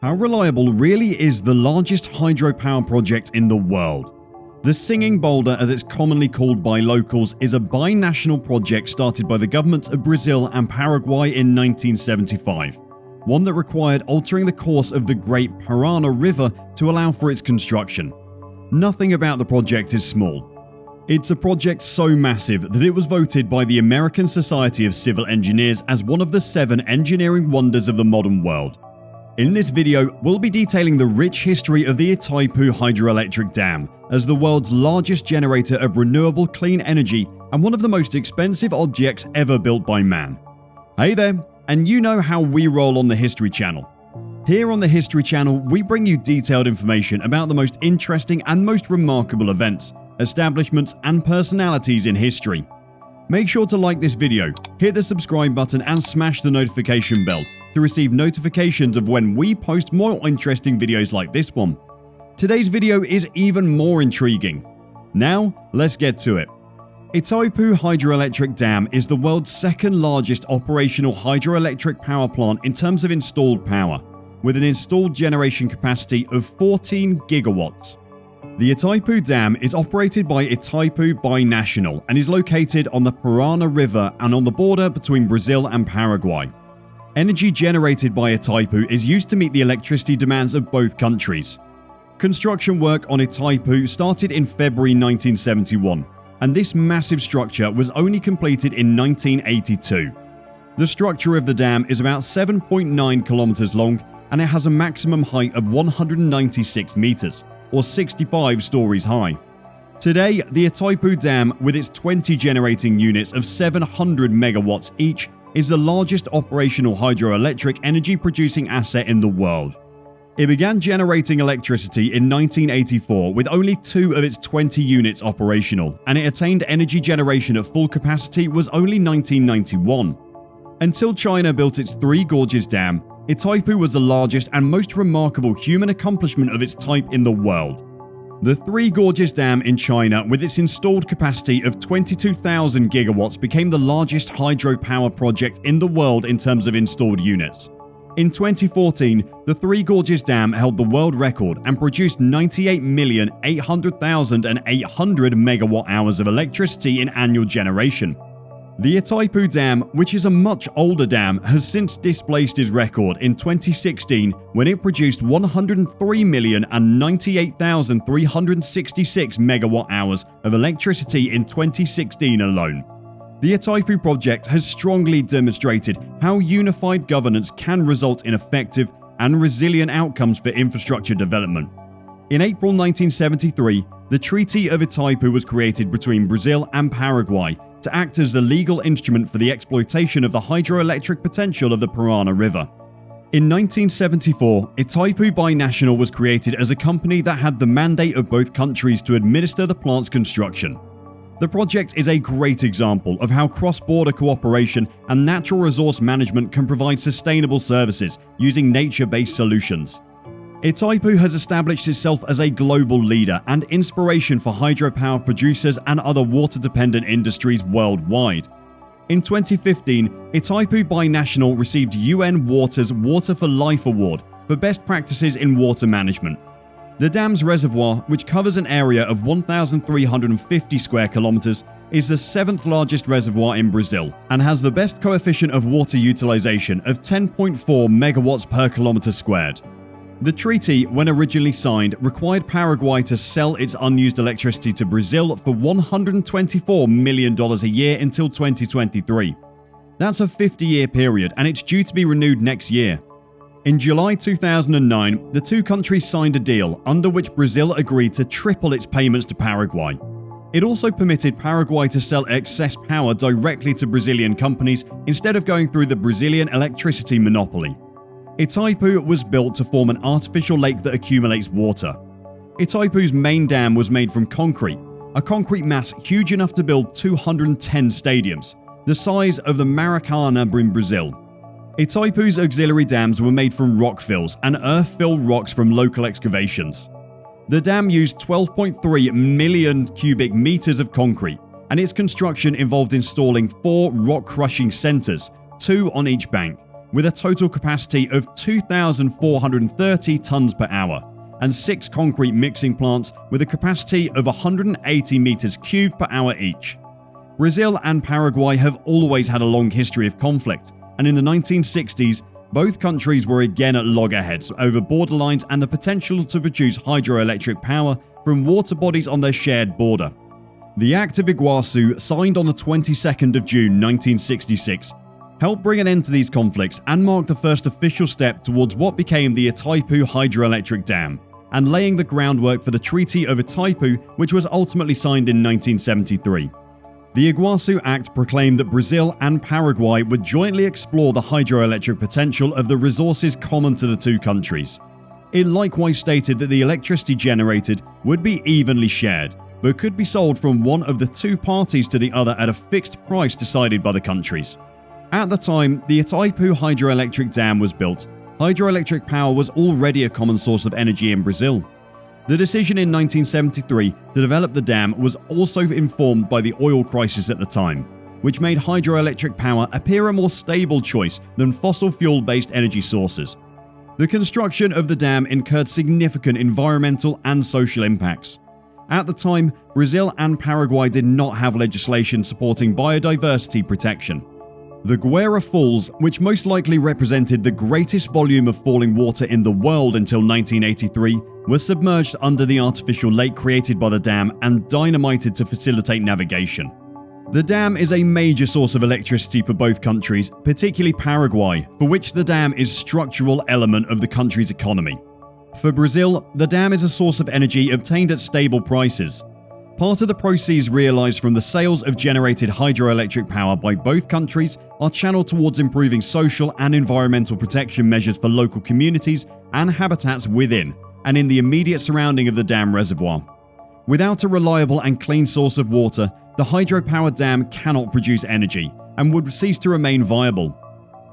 How reliable really is the largest hydropower project in the world? The Singing Boulder, as it's commonly called by locals, is a binational project started by the governments of Brazil and Paraguay in 1975, one that required altering the course of the Great Parana River to allow for its construction. Nothing about the project is small. It's a project so massive that it was voted by the American Society of Civil Engineers as one of the 7 engineering wonders of the modern world. In this video, we'll be detailing the rich history of the Itaipu Hydroelectric Dam as the world's largest generator of renewable clean energy and one of the most expensive objects ever built by man. Hey there, and you know how we roll on the History Channel. Here on the History Channel, we bring you detailed information about the most interesting and most remarkable events, establishments, and personalities in history. Make sure to like this video, hit the subscribe button, and smash the notification bell to receive notifications of when we post more interesting videos like this one. Today's video is even more intriguing. Now, let's get to it. Itaipu Hydroelectric Dam is the world's second largest operational hydroelectric power plant in terms of installed power, with an installed generation capacity of 14 gigawatts. The Itaipu Dam is operated by Itaipu Binational and is located on the Parana River and on the border between Brazil and Paraguay. Energy generated by Itaipu is used to meet the electricity demands of both countries. Construction work on Itaipu started in February 1971, and this massive structure was only completed in 1982. The structure of the dam is about 7.9 kilometers long, and it has a maximum height of 196 meters, or 65 stories high. Today, the Itaipu Dam, with its 20 generating units of 700 megawatts each, is the largest operational hydroelectric energy-producing asset in the world. It began generating electricity in 1984 with only 2 of its 20 units operational, and it attained energy generation at full capacity was only 1991. Until China built its Three Gorges Dam, Itaipu was the largest and most remarkable human accomplishment of its type in the world. The Three Gorges Dam in China, with its installed capacity of 22,000 gigawatts, became the largest hydropower project in the world in terms of installed units. In 2014, the Three Gorges Dam held the world record and produced 98,800,800 megawatt hours of electricity in annual generation. The Itaipu Dam, which is a much older dam, has since displaced its record in 2016 when it produced 103,098,366 megawatt hours of electricity in 2016 alone. The Itaipu project has strongly demonstrated how unified governance can result in effective and resilient outcomes for infrastructure development. In April 1973, the Treaty of Itaipu was created between Brazil and Paraguay to act as the legal instrument for the exploitation of the hydroelectric potential of the Parana River. In 1974, Itaipu Binational was created as a company that had the mandate of both countries to administer the plant's construction. The project is a great example of how cross-border cooperation and natural resource management can provide sustainable services using nature-based solutions. Itaipu has established itself as a global leader and inspiration for hydropower producers and other water-dependent industries worldwide. In 2015, Itaipu Binational received UN Water's Water for Life Award for best practices in water management. The dam's reservoir, which covers an area of 1,350 square kilometers, is the 7th largest reservoir in Brazil and has the best coefficient of water utilization of 10.4 megawatts per kilometer squared. The treaty, when originally signed, required Paraguay to sell its unused electricity to Brazil for $124 million a year until 2023. That's a 50-year period, and it's due to be renewed next year. In July 2009, the two countries signed a deal under which Brazil agreed to triple its payments to Paraguay. It also permitted Paraguay to sell excess power directly to Brazilian companies instead of going through the Brazilian electricity monopoly. Itaipu was built to form an artificial lake that accumulates water. Itaipu's main dam was made from concrete, a concrete mass huge enough to build 210 stadiums, the size of the Maracanã in Brazil. Itaipu's auxiliary dams were made from rock fills and earth-filled rocks from local excavations. The dam used 12.3 million cubic meters of concrete, and its construction involved installing 4 rock-crushing centers, 2 on each bank, with a total capacity of 2,430 tons per hour, and 6 concrete mixing plants with a capacity of 180 meters cubed per hour each. Brazil and Paraguay have always had a long history of conflict, and in the 1960s, both countries were again at loggerheads over borderlines and the potential to produce hydroelectric power from water bodies on their shared border. The Act of Iguazu, signed on the 22nd of June 1966, helped bring an end to these conflicts and marked the first official step towards what became the Itaipu Hydroelectric Dam, and laying the groundwork for the Treaty of Itaipu, which was ultimately signed in 1973. The Iguazu Act proclaimed that Brazil and Paraguay would jointly explore the hydroelectric potential of the resources common to the two countries. It likewise stated that the electricity generated would be evenly shared, but could be sold from one of the two parties to the other at a fixed price decided by the countries. At the time the Itaipu Hydroelectric Dam was built, hydroelectric power was already a common source of energy in Brazil. The decision in 1973 to develop the dam was also informed by the oil crisis at the time, which made hydroelectric power appear a more stable choice than fossil fuel-based energy sources. The construction of the dam incurred significant environmental and social impacts. At the time, Brazil and Paraguay did not have legislation supporting biodiversity protection. The Guaíra Falls, which most likely represented the greatest volume of falling water in the world until 1983, was submerged under the artificial lake created by the dam and dynamited to facilitate navigation. The dam is a major source of electricity for both countries, particularly Paraguay, for which the dam is a structural element of the country's economy. For Brazil, the dam is a source of energy obtained at stable prices. Part of the proceeds realized from the sales of generated hydroelectric power by both countries are channeled towards improving social and environmental protection measures for local communities and habitats within and in the immediate surrounding of the dam reservoir. Without a reliable and clean source of water, the hydropower dam cannot produce energy and would cease to remain viable.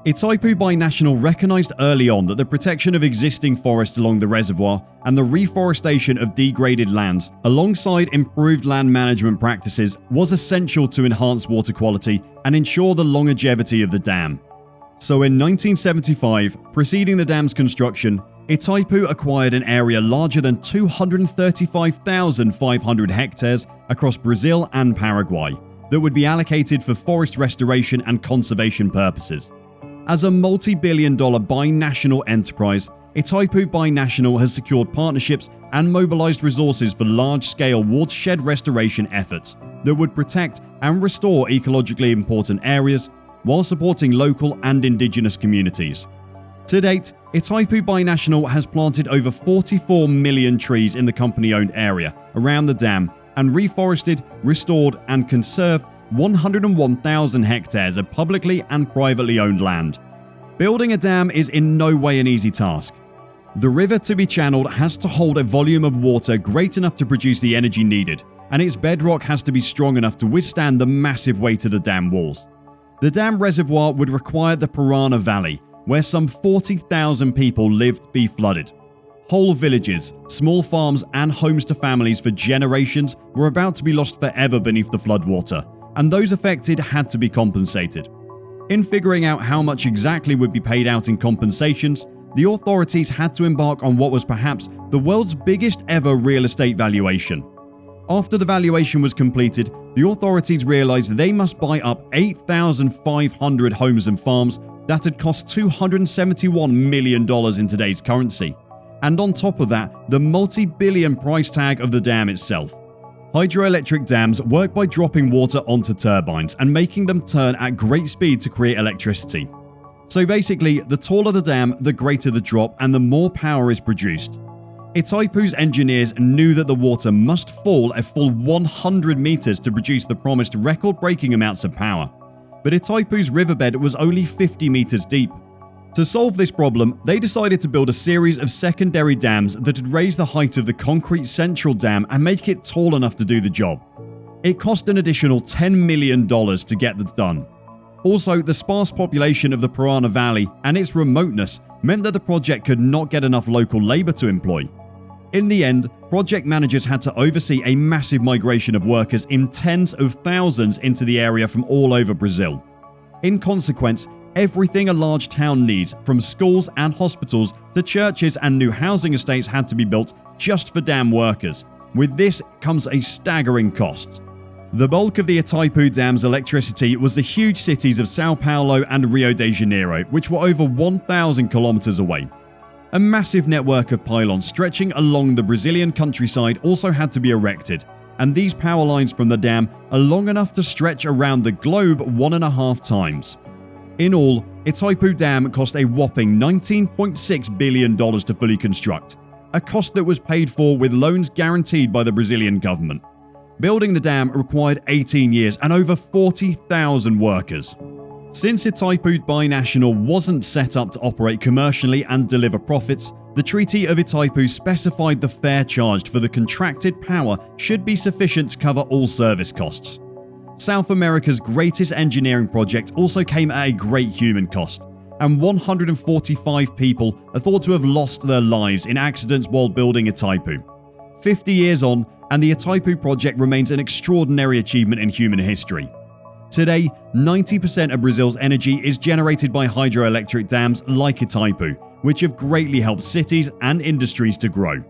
Itaipu Binational recognized early on that the protection of existing forests along the reservoir and the reforestation of degraded lands, alongside improved land management practices, was essential to enhance water quality and ensure the longevity of the dam. So in 1975, preceding the dam's construction, Itaipu acquired an area larger than 235,500 hectares across Brazil and Paraguay that would be allocated for forest restoration and conservation purposes. As a multi-billion-dollar binational enterprise, Itaipu Binational has secured partnerships and mobilized resources for large-scale watershed restoration efforts that would protect and restore ecologically important areas while supporting local and indigenous communities. To date, Itaipu Binational has planted over 44 million trees in the company-owned area around the dam and reforested, restored, and conserved 101,000 hectares of publicly and privately owned land. Building a dam is in no way an easy task. The river to be channeled has to hold a volume of water great enough to produce the energy needed, and its bedrock has to be strong enough to withstand the massive weight of the dam walls. The dam reservoir would require the Parana Valley, where some 40,000 people lived, be flooded. Whole villages, small farms, and homes to families for generations were about to be lost forever beneath the floodwater, and those affected had to be compensated. In figuring out how much exactly would be paid out in compensations, the authorities had to embark on what was perhaps the world's biggest ever real estate valuation. After the valuation was completed, the authorities realized they must buy up 8,500 homes and farms that had cost $271 million in today's currency. And on top of that, the multi-billion price tag of the dam itself. Hydroelectric dams work by dropping water onto turbines and making them turn at great speed to create electricity. So basically, the taller the dam, the greater the drop and the more power is produced. Itaipu's engineers knew that the water must fall a full 100 meters to produce the promised record-breaking amounts of power. But Itaipu's riverbed was only 50 meters deep. To solve this problem, they decided to build a series of secondary dams that would raise the height of the concrete central dam and make it tall enough to do the job. It cost an additional $10 million to get this done. Also, the sparse population of the Parana Valley and its remoteness meant that the project could not get enough local labor to employ. In the end, project managers had to oversee a massive migration of workers in tens of thousands into the area from all over Brazil. In consequence, Everything a large town needs, from schools and hospitals to churches and new housing estates, had to be built just for dam workers. With this comes a staggering cost. The bulk of the Itaipu Dam's electricity was the huge cities of Sao Paulo and Rio de Janeiro, which were over 1,000 kilometers away. A massive network of pylons stretching along the Brazilian countryside also had to be erected, and these power lines from the dam are long enough to stretch around the globe 1.5 times. In all, Itaipu Dam cost a whopping $19.6 billion to fully construct, a cost that was paid for with loans guaranteed by the Brazilian government. Building the dam required 18 years and over 40,000 workers. Since Itaipu Binational wasn't set up to operate commercially and deliver profits, the Treaty of Itaipu specified the fare charged for the contracted power should be sufficient to cover all service costs. South America's greatest engineering project also came at a great human cost, and 145 people are thought to have lost their lives in accidents while building Itaipu. 50 years on, and the Itaipu project remains an extraordinary achievement in human history. Today, 90% of Brazil's energy is generated by hydroelectric dams like Itaipu, which have greatly helped cities and industries to grow.